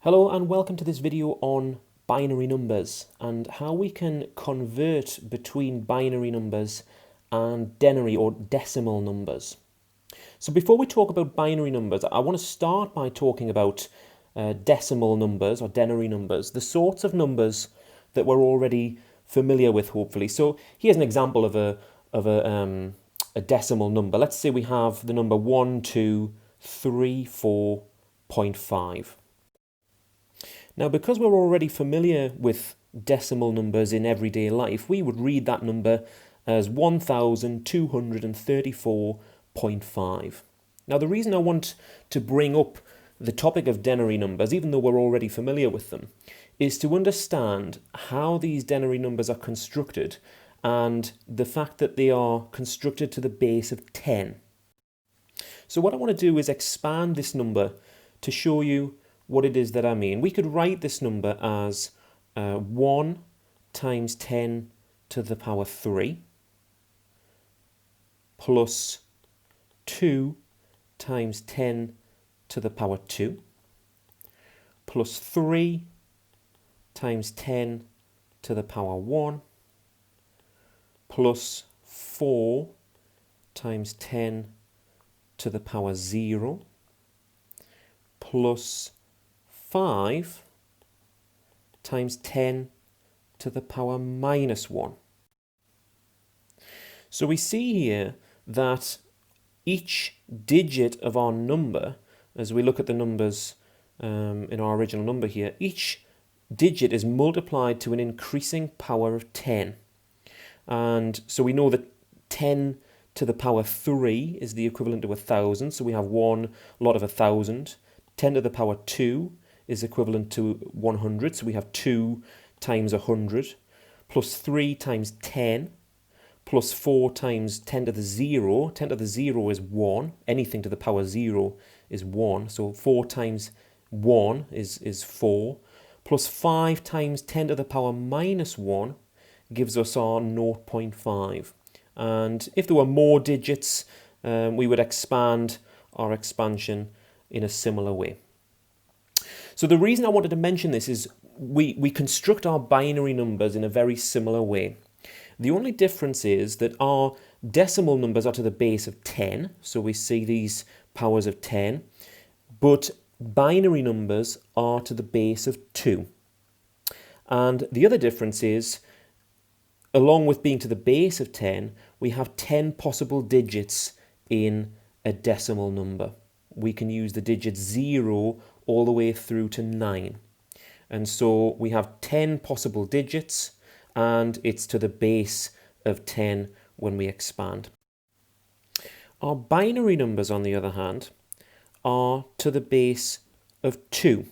Hello and welcome to this video on binary numbers and how we can convert between binary numbers and denary or decimal numbers. So before we talk about binary numbers, I want to start by talking about decimal numbers or denary numbers, the sorts of numbers that we're already familiar with, hopefully. So here's an example of a decimal number. Let's say we have the number 1234.5. Now, because we're already familiar with decimal numbers in everyday life, we would read that number as 1234.5. Now, the reason I want to bring up the topic of denary numbers, even though we're already familiar with them, is to understand how these denary numbers are constructed and the fact that they are constructed to the base of 10. So what I want to do is expand this number to show you what it is that I mean. We could write this number as 1 times 10 to the power 3 plus 2 times 10 to the power 2 plus 3 times 10 to the power 1 plus 4 times 10 to the power 0 plus 5 times 10 to the power minus 1. So we see here that each digit of our number, as we look at the numbers in our original number here, each digit is multiplied to an increasing power of 10. And so we know that 10 to the power 3 is the equivalent to 1,000. So we have one lot of 1,000. 10 to the power 2 is equivalent to 100, so we have 2 times 100, plus 3 times 10, plus 4 times 10 to the 0. 10 to the 0 is 1. Anything to the power 0 is 1. So 4 times 1 is 4. Plus 5 times 10 to the power minus 1 gives us our 0.5. And if there were more digits, we would expand our expansion in a similar way. So the reason I wanted to mention this is we construct our binary numbers in a very similar way. The only difference is that our decimal numbers are to the base of 10, so we see these powers of 10, but binary numbers are to the base of 2. And the other difference is, along with being to the base of 10, we have 10 possible digits in a decimal number. We can use the digits 0 all the way through to 9. And so we have 10 possible digits, and it's to the base of 10 when we expand. Our binary numbers, on the other hand, are to the base of 2.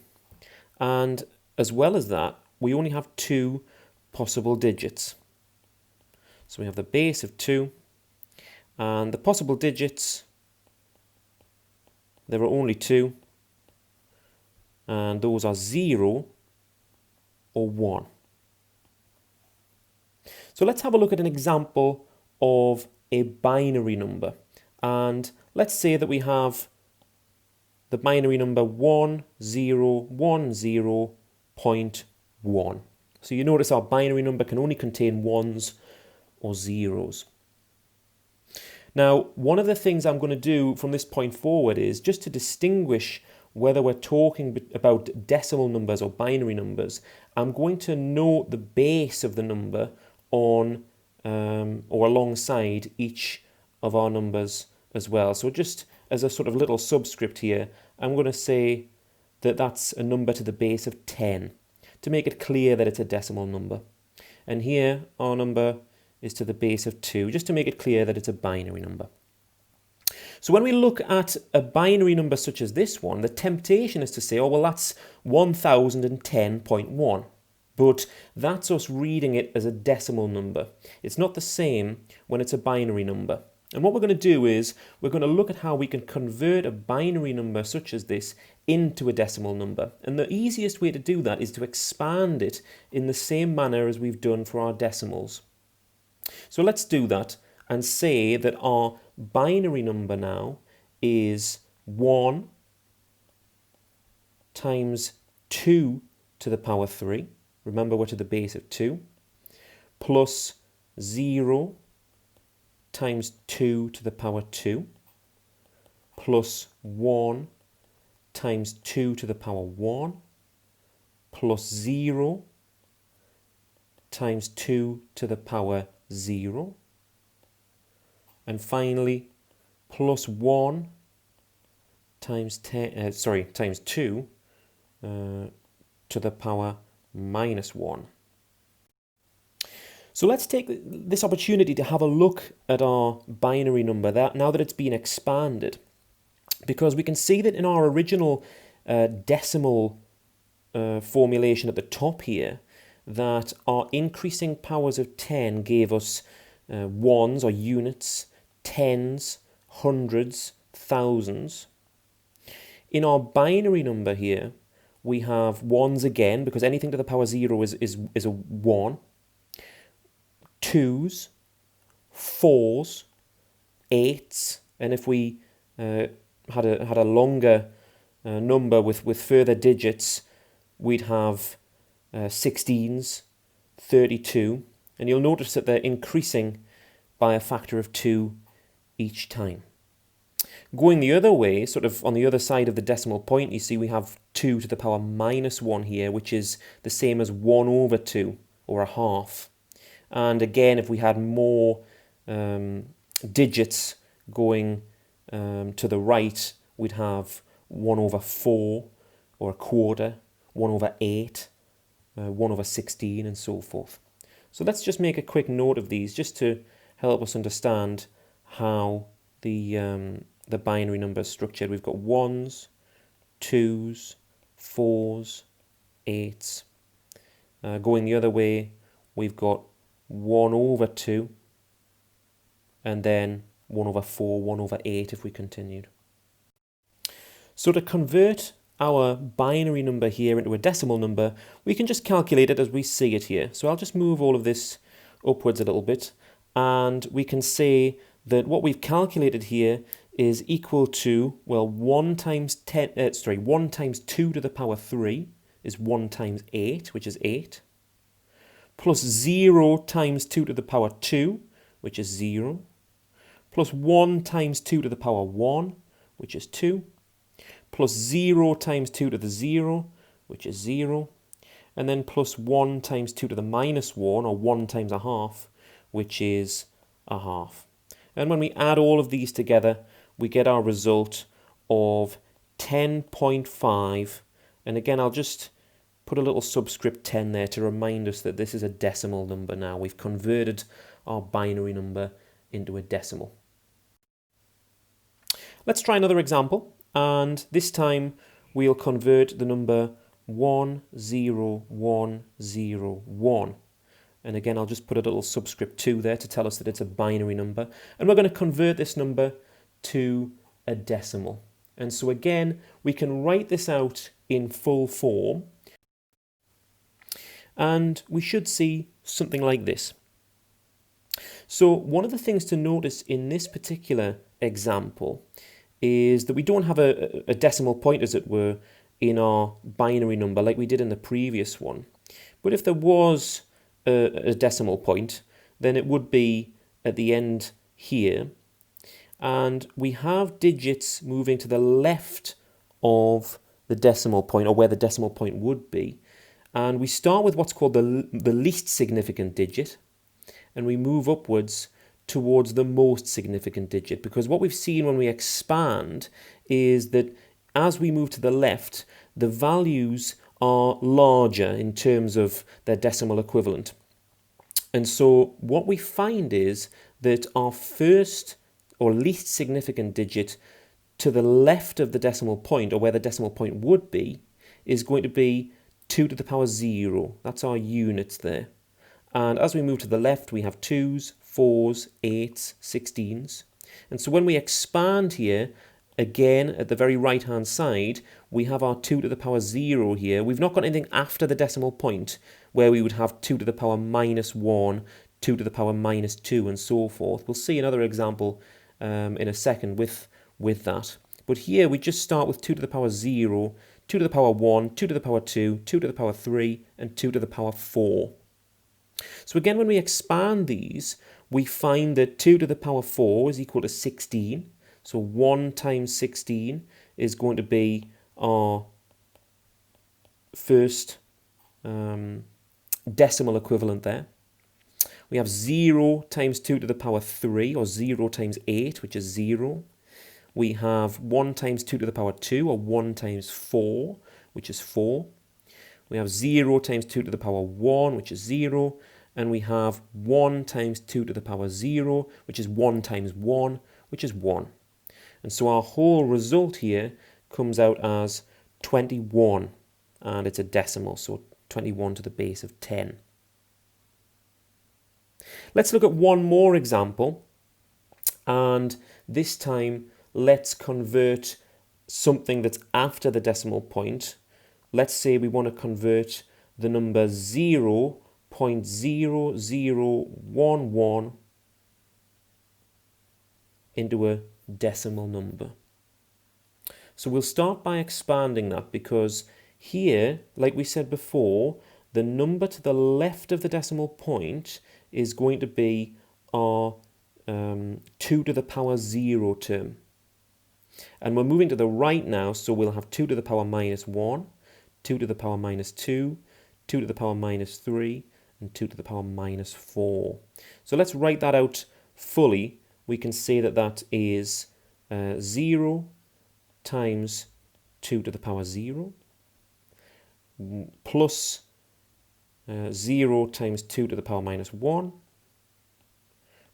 And as well as that, we only have 2 possible digits. So we have the base of 2, and the possible digits, there are only 2, and those are 0 or 1. So let's have a look at an example of a binary number. And let's say that we have the binary number 1010.1. So you notice our binary number can only contain ones or zeros. Now, one of the things I'm going to do from this point forward is just to distinguish whether we're talking about decimal numbers or binary numbers. I'm going to note the base of the number on or alongside each of our numbers as well. So just as a sort of little subscript here, I'm going to say that that's a number to the base of 10 to make it clear that it's a decimal number. And here our number is to the base of 2, just to make it clear that it's a binary number. So when we look at a binary number such as this one, the temptation is to say, oh, well, that's 1010.1. But that's us reading it as a decimal number. It's not the same when it's a binary number. And what we're going to do is we're going to look at how we can convert a binary number such as this into a decimal number. And the easiest way to do that is to expand it in the same manner as we've done for our decimals. So let's do that and say that our binary number now is 1 times 2 to the power 3. Remember, we're to the base of 2. Plus 0 times 2 to the power 2. Plus 1 times 2 to the power 1. Plus 0 times 2 to the power 0. And finally, plus 1 times times 2 to the power minus 1. So let's take this opportunity to have a look at our binary number now that it's been expanded, because we can see that in our original decimal formulation at the top here, that our increasing powers of 10 gave us ones or units, tens, hundreds, thousands. In our binary number here, we have ones again, because anything to the power 0 is a 1. Twos, fours, eights, and if we had a longer number with further digits, we'd have 16s, 32, and you'll notice that they're increasing by a factor of 2 each time. Going the other way, sort of on the other side of the decimal point, you see we have 2 to the power minus 1 here, which is the same as 1 over 2, or a half. And again, if we had more digits going to the right, we'd have 1 over 4, or a quarter, 1 over 8, 1 over 16, and so forth. So let's just make a quick note of these, just to help us understand how the binary number is structured. We've got 1s, 2s, 4s, 8s. Going the other way, we've got 1 over 2, and then 1 over 4, 1 over 8 if we continued. So to convert our binary number here into a decimal number, we can just calculate it as we see it here. So I'll just move all of this upwards a little bit, and we can say that what we've calculated here is equal to, well, 1 times 2 to the power 3 is 1 times 8, which is 8. Plus 0 times 2 to the power 2, which is 0. Plus 1 times 2 to the power 1, which is 2. Plus 0 times 2 to the 0, which is 0. And then plus 1 times 2 to the minus 1, or 1 times a half, which is a half. And when we add all of these together, we get our result of 10.5. And again, I'll just put a little subscript 10 there to remind us that this is a decimal number now. We've converted our binary number into a decimal. Let's try another example, and this time we'll convert the number 10101. And again, I'll just put a little subscript 2 there to tell us that it's a binary number. And we're going to convert this number to a decimal. And so again, we can write this out in full form, and we should see something like this. So one of the things to notice in this particular example is that we don't have a decimal point, as it were, in our binary number like we did in the previous one. But if there was a decimal point, then it would be at the end here. And we have digits moving to the left of the decimal point, or where the decimal point would be. And we start with what's called the least significant digit, and we move upwards towards the most significant digit, because what we've seen when we expand is that as we move to the left, the values are larger in terms of their decimal equivalent. And so what we find is that our first or least significant digit to the left of the decimal point, or where the decimal point would be, is going to be 2 to the power 0. That's our units there. And as we move to the left, we have 2s, 4s, 8s, 16s. And so when we expand here, again, at the very right-hand side, we have our 2 to the power 0 here. We've not got anything after the decimal point where we would have 2 to the power minus 1, 2 to the power minus 2, and so forth. We'll see another example in a second with that. But here we just start with 2 to the power 0, 2 to the power 1, 2 to the power 2, 2 to the power 3, and 2 to the power 4. So again, when we expand these, we find that 2 to the power 4 is equal to 16. So 1 times 16 is going to be our first decimal equivalent there. We have 0 times 2 to the power 3, or 0 times 8, which is 0. We have 1 times 2 to the power 2, or 1 times 4, which is 4. We have 0 times 2 to the power 1, which is 0. And we have 1 times 2 to the power 0, which is 1 times 1, which is 1. And so our whole result here comes out as 21. And it's a decimal, so 21 to the base of 10. Let's look at one more example. And this time, let's convert something that's after the decimal point. Let's say we want to convert the number 0.0011 into a decimal number. So we'll start by expanding that, because here, like we said before, the number to the left of the decimal point is going to be our 2 to the power 0 term. And we're moving to the right now, so we'll have 2 to the power minus 1, 2 to the power minus 2, 2 to the power minus 3, and 2 to the power minus 4. So let's write that out fully. We can say that that is 0 times 2 to the power 0 plus 0 times 2 to the power minus 1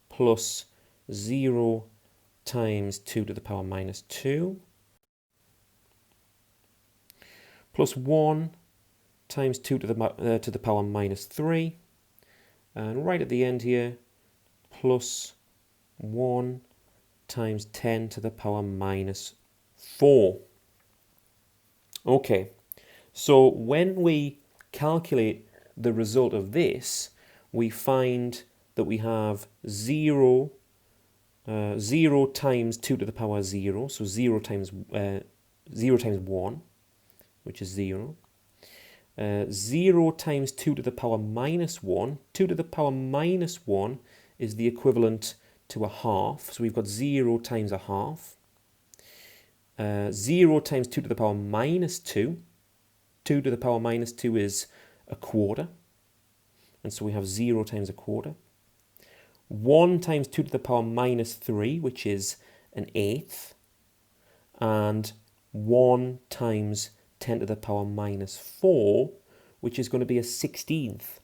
plus 0 times 2 to the power minus 2 plus 1 times 2 to the power minus 3, and right at the end here, plus 1 times 10 to the power minus 4. Okay, so when we calculate the result of this, we find that we have 0 times 2 to the power 0, so 0 times 1, which is 0. 0 times 2 to the power minus 1. 2 to the power minus 1 is the equivalent to a half. So we've got 0 times a half. 0 times 2 to the power minus 2. 2 to the power minus 2 is a quarter. And so we have 0 times a quarter. 1 times 2 to the power minus 3, which is an eighth. And 1 times 10 to the power minus 4, which is going to be a 16th.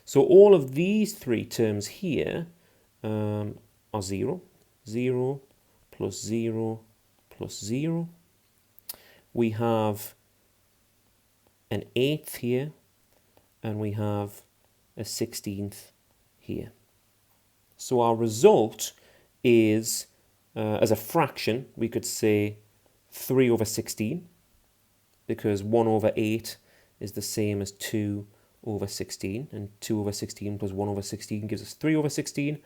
So all of these three terms here are 0. 0 plus 0 plus 0. We have an eighth here, and we have a 16th here. So our result is, as a fraction, we could say 3 over 16, because 1 over 8 is the same as 2 over 16, and 2 over 16 plus 1 over 16 gives us 3 over 16.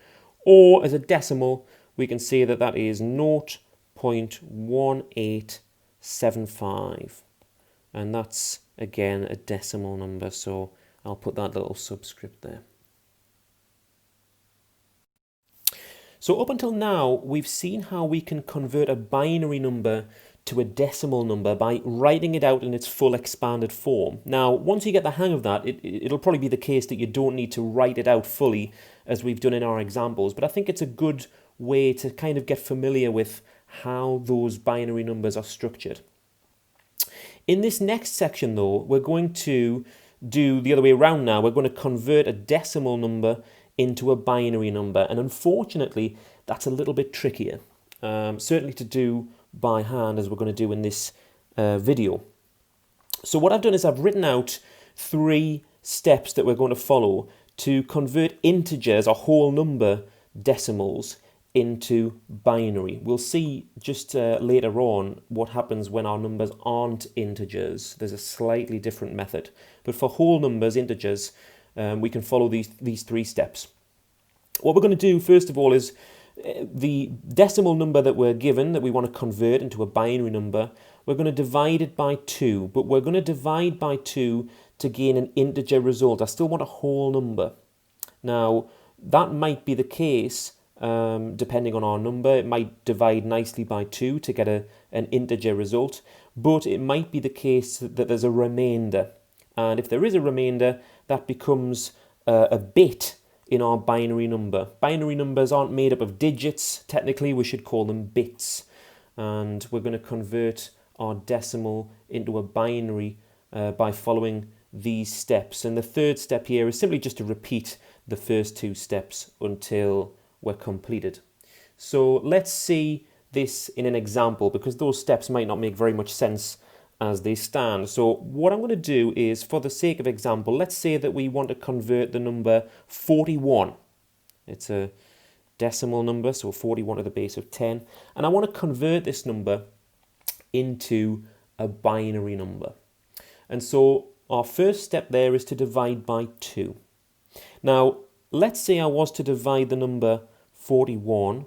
Or as a decimal, we can say that that is 0.1875. And that's, again, a decimal number, so I'll put that little subscript there. So up until now, we've seen how we can convert a binary number to a decimal number by writing it out in its full expanded form. Now, once you get the hang of that, it'll probably be the case that you don't need to write it out fully as we've done in our examples, but I think it's a good way to kind of get familiar with how those binary numbers are structured. In this next section, though, we're going to do the other way around now. We're going to convert a decimal number into a binary number, and unfortunately, that's a little bit trickier, certainly to do by hand, as we're going to do in this video. So what I've done is I've written out 3 steps that we're going to follow to convert integers, or whole number decimals, into binary. We'll see just later on what happens when our numbers aren't integers. There's a slightly different method. But for whole numbers, integers, we can follow these 3 steps. What we're going to do, first of all, is the decimal number that we're given, that we want to convert into a binary number, we're going to divide it by 2, but we're going to divide by 2 to gain an integer result. I still want a whole number. Now, that might be the case depending on our number. It might divide nicely by 2 to get an integer result, but it might be the case that there's a remainder. And if there is a remainder, that becomes a bit in our binary number. Binary numbers aren't made up of digits. Technically, we should call them bits. And we're going to convert our decimal into a binary by following these steps. And the third step here is simply just to repeat the first 2 steps until we're completed. So let's see this in an example, because those steps might not make very much sense as they stand. So what I'm going to do is, for the sake of example, let's say that we want to convert the number 41. It's a decimal number, so 41 to the base of 10. And I want to convert this number into a binary number. And so our first step there is to divide by 2. Now, let's say I was to divide the number 41,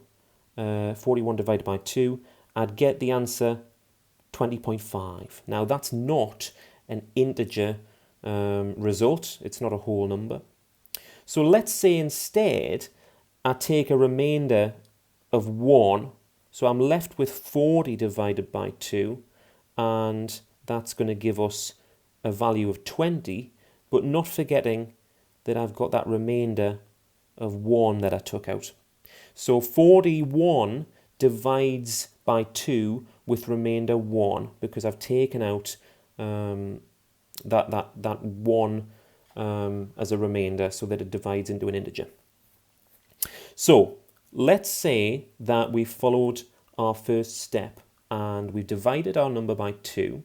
41 divided by 2, I'd get the answer 20.5. Now, that's not an integer result. It's not a whole number. So let's say instead I take a remainder of 1. So I'm left with 40 divided by 2, and that's going to give us a value of 20, but not forgetting that I've got that remainder of 1 that I took out. So 41 divides by 2 with remainder 1, because I've taken out that 1 as a remainder so that it divides into an integer. So let's say that we've followed our first step and we've divided our number by 2,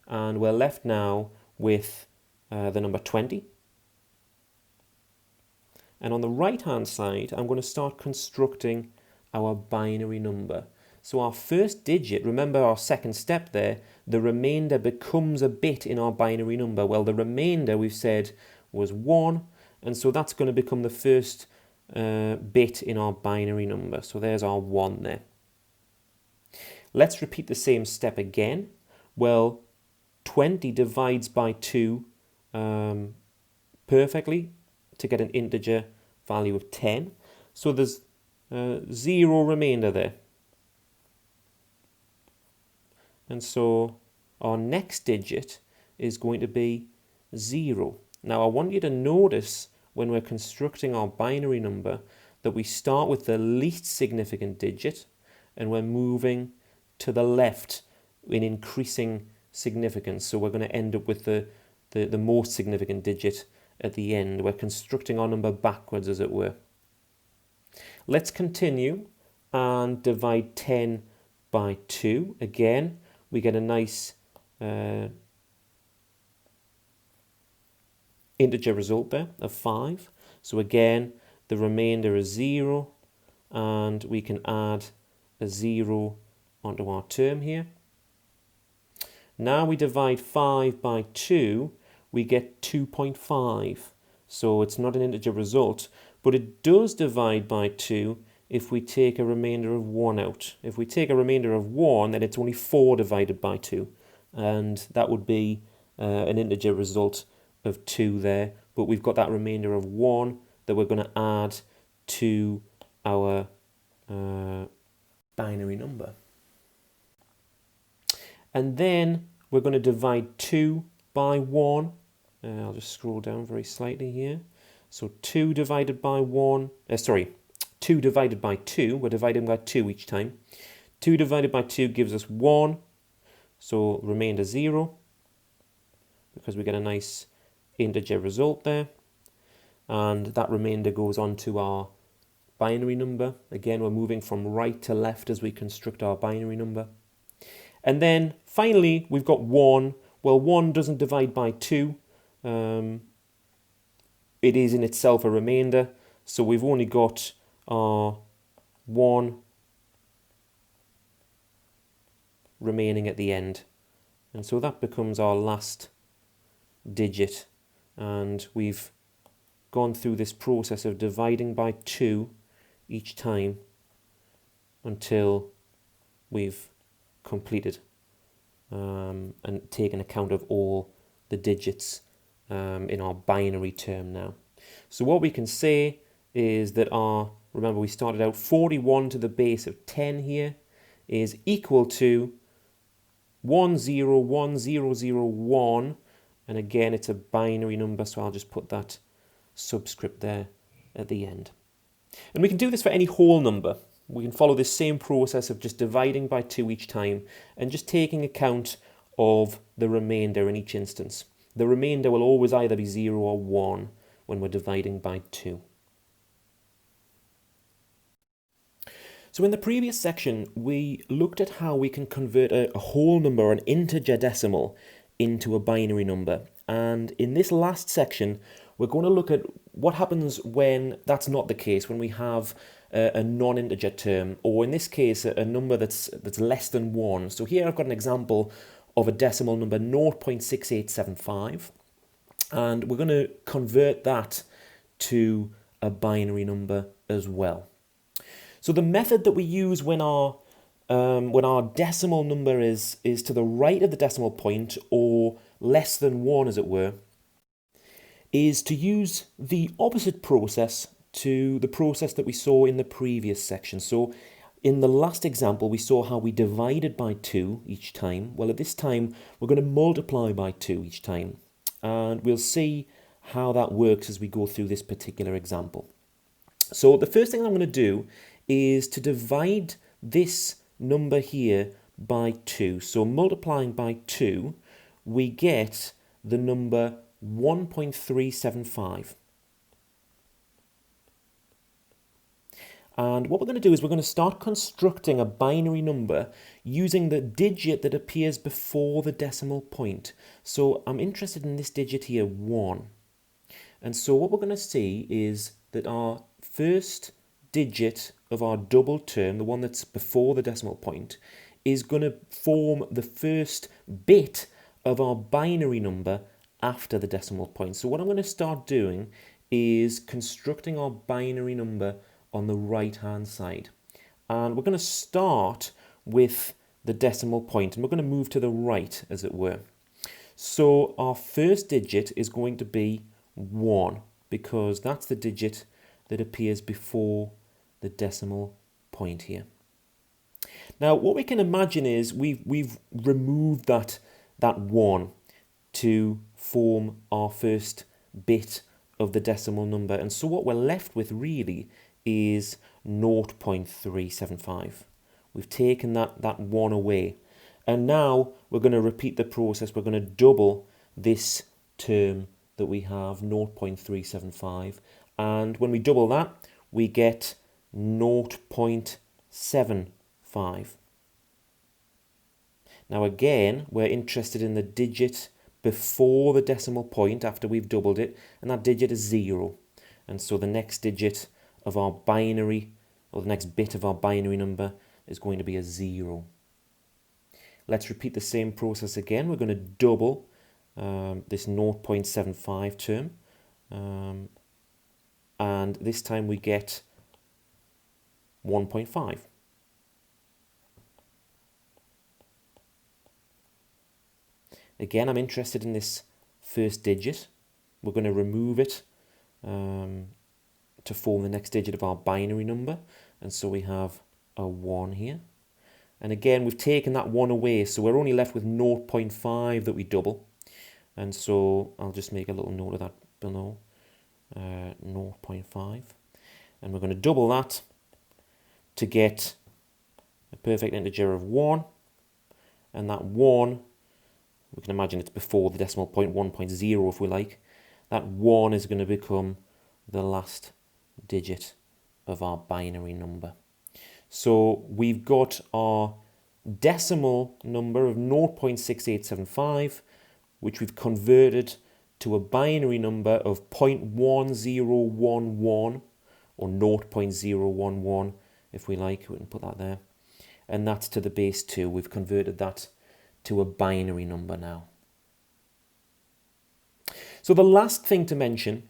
and we're left now with the number 20. And on the right hand side, I'm going to start constructing our binary number. So our first digit, remember our second step there, the remainder becomes a bit in our binary number. Well, the remainder we've said was 1, and so that's going to become the first bit in our binary number. So there's our 1 there. Let's repeat the same step again. Well, 20 divides by 2 perfectly to get an integer value of 10. So there's 0 remainder there. And so our next digit is going to be 0. Now I want you to notice when we're constructing our binary number that we start with the least significant digit and we're moving to the left in increasing significance. So we're going to end up with the most significant digit at the end. We're constructing our number backwards, as it were. Let's continue and divide 10 by 2. Again, we get a nice integer result there of 5. So again, the remainder is 0, and we can add a 0 onto our term here. Now we divide 5 by 2, we get 2.5. So it's not an integer result, but it does divide by 2 if we take a remainder of 1 out. If we take a remainder of 1, then it's only 4 divided by 2, and that would be an integer result of 2 there, but we've got that remainder of 1 that we're going to add to our binary number. And then we're going to divide 2 by 1. I'll just scroll down very slightly here. So 2 divided by 2 divided by 2. We're dividing by 2 each time. 2 divided by 2 gives us 1. So remainder 0, because we get a nice integer result there. And that remainder goes on to our binary number. Again, we're moving from right to left as we construct our binary number. And then finally, we've got 1. Well, 1 doesn't divide by 2. It is in itself a remainder. So we've only got our 1 remaining at the end. And so that becomes our last digit. And we've gone through this process of dividing by 2 each time until we've completed and taken account of all the digits in our binary term now. So what we can say is that remember we started out 41 to the base of 10 here is equal to 101001, and again it's a binary number, so I'll just put that subscript there at the end. And we can do this for any whole number. We can follow this same process of just dividing by 2 each time and just taking account of the remainder in each instance. The remainder will always either be 0 or 1 when we're dividing by 2. So in the previous section, we looked at how we can convert a whole number, or an integer decimal, into a binary number. And in this last section, we're going to look at what happens when that's not the case, when we have a non-integer term, or in this case, a number that's less than 1. So here I've got an example of a decimal number 0.6875, and we're going to convert that to a binary number as well. So the method that we use when our decimal number is to the right of the decimal point, or less than 1 as it were, is to use the opposite process to the process that we saw in the previous section. So in the last example, we saw how we divided by 2 each time. Well, at this time, we're going to multiply by 2 each time. And we'll see how that works as we go through this particular example. So the first thing I'm going to do is to divide this number here by 2. So multiplying by 2, we get the number 1.375. And what we're going to do is we're going to start constructing a binary number using the digit that appears before the decimal point. So I'm interested in this digit here, 1. And so what we're going to see is that our first digit of our double term, the one that's before the decimal point, is going to form the first bit of our binary number after the decimal point. So what I'm going to start doing is constructing our binary number on the right hand side, and we're going to start with the decimal point, and we're going to move to the right, as it were. So our first digit is going to be 1, because that's the digit that appears before the decimal point here. Now what we can imagine is we've removed that 1 to form our first bit of the decimal number, and so what we're left with really is 0.375. We've taken that 1 away, and now we're going to repeat the process. We're going to double this term that we have, 0.375, and when we double that, we get 0.75. Now again, we're interested in the digit before the decimal point after we've doubled it, and that digit is 0. And so the next digit of our binary, or the next bit of our binary number, is going to be a 0. Let's repeat the same process again. We're going to double this 0.75 term, and this time we get 1.5. Again, I'm interested in this first digit. We're going to remove it to form the next digit of our binary number, and so we have a 1 here. And again, we've taken that 1 away, so we're only left with 0.5 that we double. And so I'll just make a little note of that below, 0.5. And we're going to double that to get a perfect integer of 1. And that 1, we can imagine it's before the decimal point, 1.0 if we like. That 1 is going to become the last digit of our binary number. So we've got our decimal number of 0.6875, which we've converted to a binary number of 0.1011, or 0.011 if we like. We can put that there. And that's to the base 2. We've converted that to a binary number now. So the last thing to mention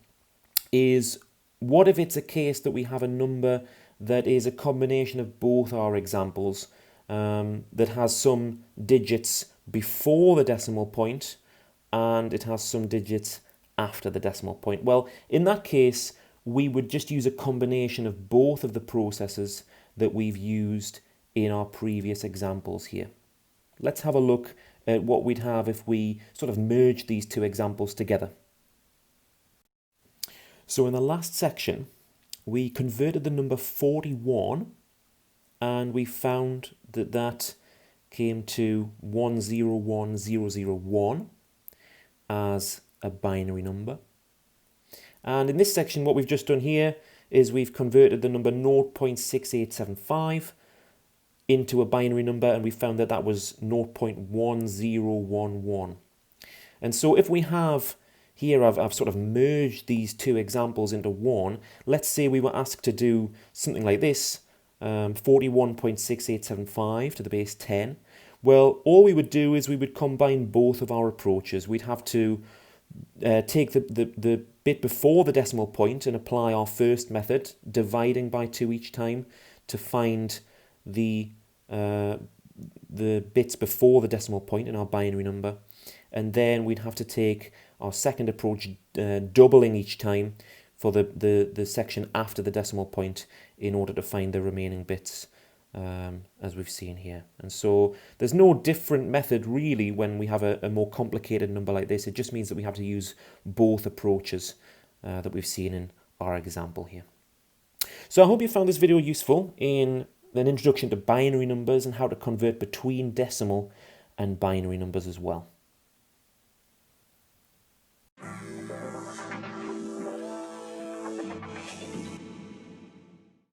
is, what if it's a case that we have a number that is a combination of both our examples, that has some digits before the decimal point and it has some digits after the decimal point? Well, in that case, we would just use a combination of both of the processes that we've used in our previous examples here. Let's have a look at what we'd have if we sort of merge these two examples together. So in the last section, we converted the number 41 and we found that that came to 101001 as a binary number. And in this section, what we've just done here is we've converted the number 0.6875 into a binary number, and we found that that was 0.1011. And so if we have here, I've sort of merged these two examples into one. Let's say we were asked to do something like this, 41.6875 to the base 10. Well, all we would do is we would combine both of our approaches. We'd have to take the bit before the decimal point and apply our first method, dividing by 2 each time, to find the bits before the decimal point in our binary number. And then we'd have to take our second approach, doubling each time for the section after the decimal point in order to find the remaining bits, as we've seen here. And so there's no different method really when we have a more complicated number like this. It just means that we have to use both approaches that we've seen in our example here. So I hope you found this video useful in an introduction to binary numbers and how to convert between decimal and binary numbers as well.